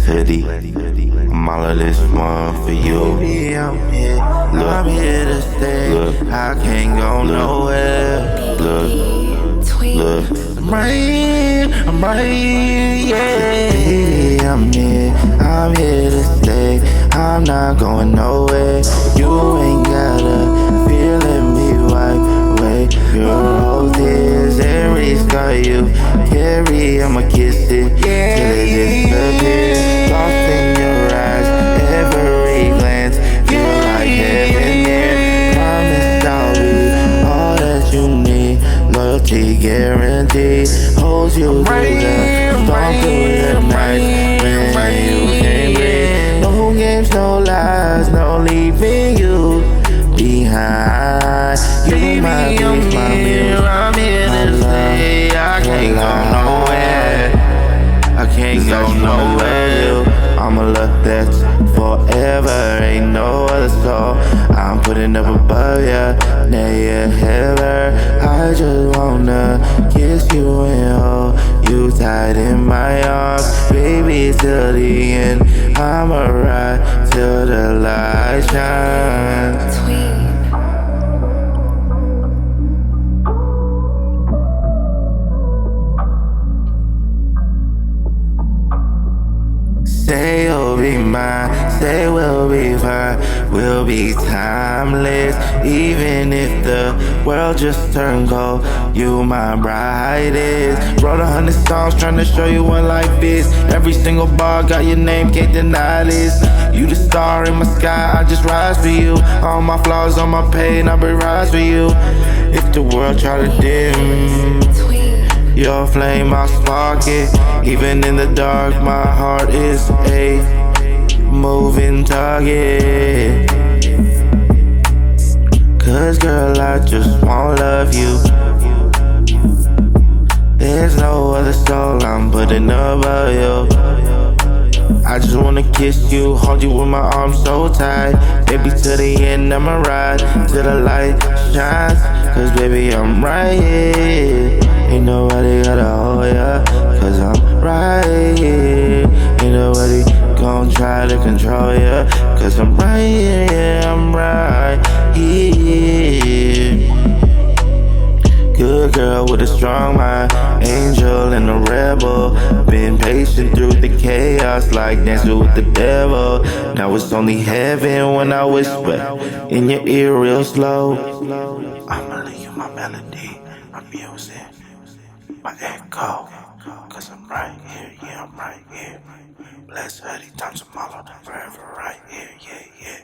hoodie. AMALA, this one for you. Baby, I'm here to stay. Look. I can't go nowhere. Look. I'm right here, yeah. Baby, I'm here to stay. I'm not going nowhere. You ain't gotta feeling me wipe away your whole tears. Every scar you carry, I'ma kiss it till it disappears. Lost in your eyes, every glance feel like heaven here. Promise I'll be all that you need. Loyalty guaranteed. Holds you through the storm, through the night when you can't breathe. No games, no lies, no leaving you behind. You my bitch, my mirror, I'm here to stay. I can't go nowhere. I can't go nowhere. I'm a love that's forever, ain't no other soul. I'm putting up above ya, never. I just wanna kiss you and hold you tight in my arms, baby, till the end. I'ma ride till the light shines. Say you'll be mine, say we'll be fine, we'll be timeless. Even if the world just turned cold, you my brightest. Wrote 100 songs trying to show you what life is. Every single bar got your name, can't deny this. You the star in my sky, I just rise for you. All my flaws, all my pain, I bring rise for you. If the world try to dim your flame, I'll spark it. Even in the dark, my heart is a moving target. Cause girl, I just wanna love you. There's no other soul I'm putting above you. I just wanna kiss you, hold you with my arms so tight. Baby, to the end, I'ma ride till the light shines. Cause baby, I'm right here. Ain't nobody gotta hold ya, cause I'm right here. Ain't nobody gon' try to control ya, cause I'm right here, yeah, I'm right here. Good girl with a strong mind, angel and a rebel. Been patient through the chaos like dancing with the devil. Now it's only heaven when I whisper in your ear real slow. I'ma leave you my melody, my music, my echo, cause I'm right here, yeah, I'm right here. Bless hoodie times AMALA, forever right here, yeah, yeah.